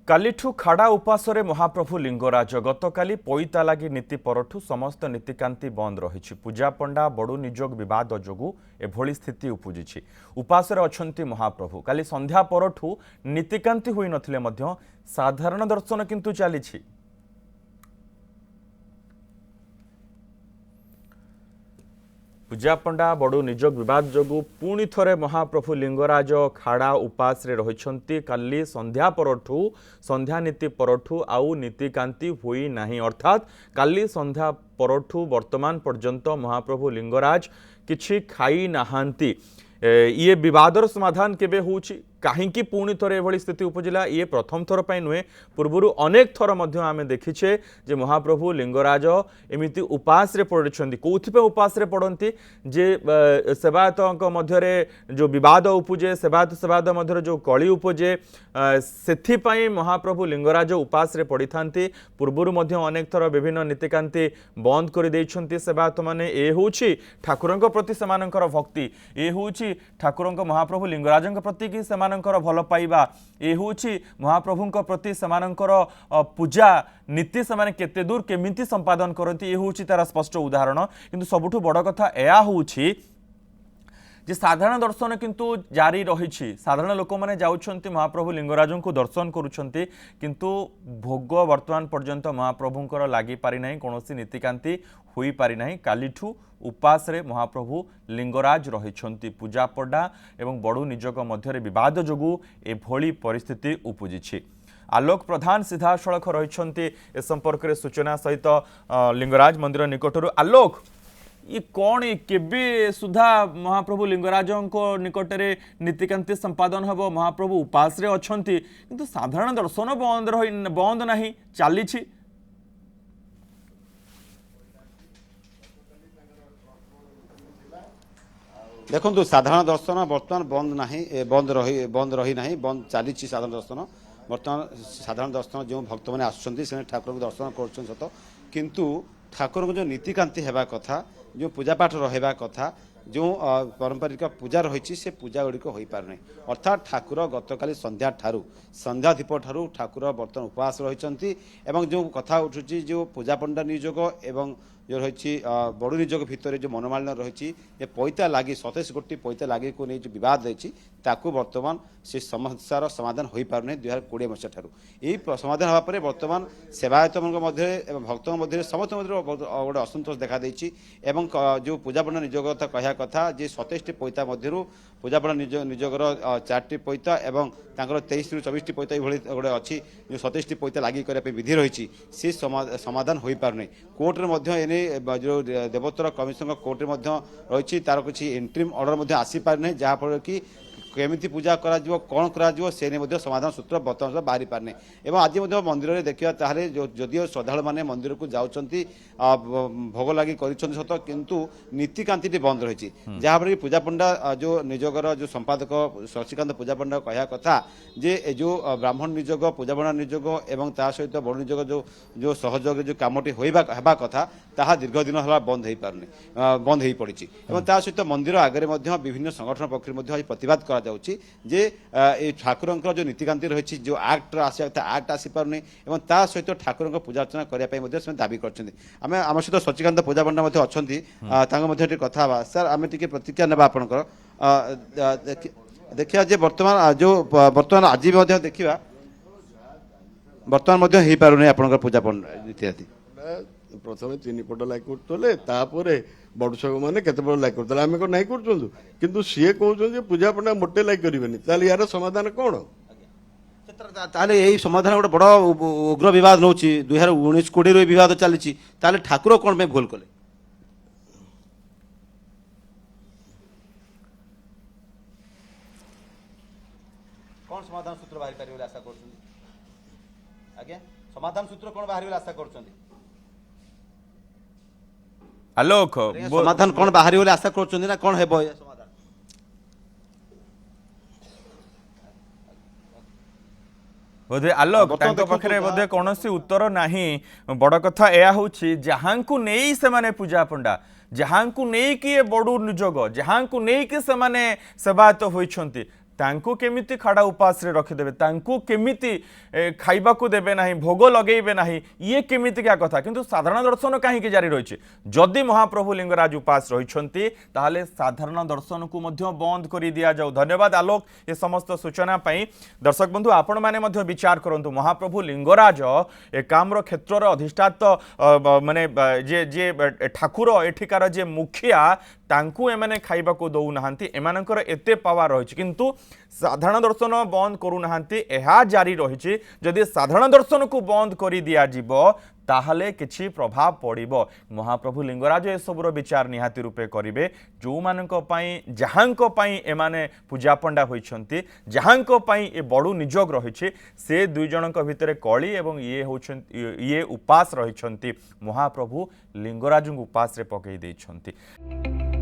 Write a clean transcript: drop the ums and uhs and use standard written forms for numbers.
कालीठू खाड़ा उपासरे महाप्रभु लिंगराज गतकाली पैता लगी नीति परठू समस्त नीतिकांति बंद रही पूजा पंडा बड़ू निजोग बद जोगु एभली स्थिति उपजी उपासरे अछंती महाप्रभु काली संध्या परठू नीतिकांति होई नथिले मध्य साधारण दर्शन किंतु चली पूजा पंडा बड़ू निजोग बद जोगु पुणी थरे महाप्रभु लिंगराज खाड़ा उपास रही काली संध्या परठू संध्या नीति परठू आउ नीतिकांति हुई नहीं अर्थात काली संध्या परठू वर्तमान पर्यंत महाप्रभु लिंगराज किछि खाई नाहांती ये विवादर समाधान केबे होउछि कहीं पुणी थर एभली स्थिति उपजिला ये प्रथम थर पर नुहे पूर्वर अनेक थर मध्य आमे देखिछे जे महाप्रभु लिंगराज एमिति उपास रे पड़छन्ती कोथिपे उपास रे पड़ती जे सेवायत मध्यरे जो विवाद उपजे सेवायत मध्यरे जो कली उपजे सेथिपाई महाप्रभु लिंगराज उपास रे पड़ी थांती पूर्वर मध्य अनेक थर विभिन्न नीतिकांति बंद कर देइछन्ती सेवायत माने ए होउछि ठाकुरंक प्रति समानकर भक्ति ए होउछि ठाकुरंक महाप्रभु लिंगराजंक प्रति कि भल पाइबा ये हूँ महाप्रभुंक प्रति समानकर पूजा नीति से केते दूर केमिति संपादन करती ये हूँ तार स्पष्ट उदाहरण किंतु सबुठु बड़ कथा या हूँ जे साधारण दर्शन किंतु जारी रही साधारण लोक मैंने जाउछन्ति महाप्रभु लिंगराजों को दर्शन करुछन्ति किंतु भोग वर्तमान पर्यंत महाप्रभुंकर लागी पारि नाही कोनोसी नीतिकांति हुई पारि नाही कालीठू उपास रे महाप्रभु लिंगराज रही पूजा पड़ा एवं बड़ू निजोग मध्य विवाद जोगु एभली परिस्थिति उपजी आलोक प्रधान सीधा सड़क रही ए संपर्क में सूचना सहित लिंगराज मंदिर निकटर आलोक ये कौन केबे सुधा महाप्रभु लिंगराजों निकट में नीतिकांति संपादन हम महाप्रभु उपास रे अछंती किंतु साधारण दर्शन बंद नहीं चली देखो साधारण दर्शन बर्तमान बंद रही ना बंद चली साधारण दर्शन बर्तमान साधारण दर्शन जो भक्त मैंने आसुँच से ठाकुर को दर्शन कर सत किंतु ठाकुर को जो नीतिकांति होगा कथा जो पूजा पाठ रहा कथा जो पारंपरिक पूजा रही से पूजा गुड़िक हो पारना अर्थात ठाकुर गतकाली संध्या ठारू संध्या दीप ठारू ठाकुर बर्तमान उपवास रही जो कथा उठुची जो पूजा पंडा नियोग एवं जो रही बड़ू निजोग भितर जो मनोमालिन्य रही पैता लगी 27 कोटी पैता लगी को नहीं जो बद रही बर्तमान से समस्यार समाधान हो पारना 2020 मसीहा ठारू यही समाधान होगापर बर्तमान सेवायत मध्य भक्त मध्य समस्त गोटे असंतोष देखा देछि एवं जो पूजा पंडा निजोग कथा कहया कथा जे 27 पैता मध्य पूजा पंडा निजोगर 4टी पैता एवं 23 ରୁ 24ଟି पैता ये गोटे अच्छी जो 27ଟି पैता लगी करने विधि रही सी समाधान हो पारना कोर्टे एने जो देवोत्तर कमिशन कोर्टे रही तार किसी इंट्रीम ऑर्डर आसीपार नहीं जहाँफल कि केमिति पूजा करा कौन करा से नहीं समाधान सूत्र बर्तमान बाहरी पारने एवं आज मंदिर में देखा ताहले जदिव श्रद्धा मैंने मंदिर को जाऊँगी भोग लगी सत किंतु नीतिकांति बंद रही जहाँफल कि पूजा पंडा जो निजोगर जो संपादक शशिकांत पूजा पंडा कहया कथा जे जो ब्राह्मण निजोग पूजा पंडा निजोग एवं ता सहित बड़ निजोग जो सहयोग जो कमटी होगा कथा ताहा दीर्घ दिन है बंद हो पारने बंद हो पड़ी सहित मंदिर आगे विभिन्न संगठन पक्ष प्रतिवाद करा जे ठाकुर जो नीतिकांति रही जो आक्ट आक्ट आसी पारनी एवं ता सहित ठाकुर पूजा अर्चना करने दाबी कर आम सहित शशिकांत पूजा पंडा अच्छा कथा सर आम टे प्रतिक्रिया ना आपंकर देखिए जे बर्तमान जो बर्तमान आज देखा बर्तमान हो पार आप पूजा पंडा नीति प्रथम 3 पट लाइक करते बड़शक मैंने केत बड़ लाइक करते आम कौन नहीं कर सी कहते पूजा पंडा मोटे लाइक करेंगे यार समाधान कौन ताले यही समाधान गोटे बड़ उग्र विवाद नौ 2019-20 विवाद चली ठाकुर कौन में भूल कले कौन समाधान सूत्र बाहर पारे आशा कर समाधान सूत्र कौन बाहर आशा कर आलोक समाधान कौन बाहरी बोले आशा कर ना कौन है समाधान बोधे आलोक पाखे बोधे कौन उत्तर नाही बड़ कथा यह हूँ जहाँ को नहीं से माने पूजा पंडा जहाँ को नहीं कि बड़ू निजोग जहाँ को नहीं कि से माने सेवायत होइछन्ति तांकु केमिति खाड़ा उपास रे रखिदेबे तांकु केमिति खाइबा को देबे नाही भोग लगेबे नाही ये केमिति क्या कथा किंतु साधारण दर्शन कहीं जारी रही जदि महाप्रभु लिंगराज उपास रही ताहले साधारण दर्शन को मध्य बंद कर दिया जाऊ। धन्यवाद आलोक ये समस्त सूचना पाई। दर्शक बंधु आपण माने मध्य विचार करंतु महाप्रभु लिंगराज ए कामर क्षेत्र अधिष्ठात माने जे जे ठाकुर एठिकार जे मुखिया तांकु एमाने खाइबा को दउ नाहंती एमानकर एते पावर रही किंतु साधारण दर्शन बंद करू नाहंती एहा जारी रही जदि साधारण दर्शन को बंद कर दिया जिवो ताहले किछि प्रभाव पड़िबो। महाप्रभु लिंगराज ए सबुर विचार निहाती रूपे करिवे जो मानक पई जहांक पई एमाने पूजा पंडा होइछंती जहांक पई ए बडू निजोग रहिछि से दुई जनक भितरे कळी एवं ये उपास रहिछंती महाप्रभु लिंगराज उपास रे पकई दैछंती।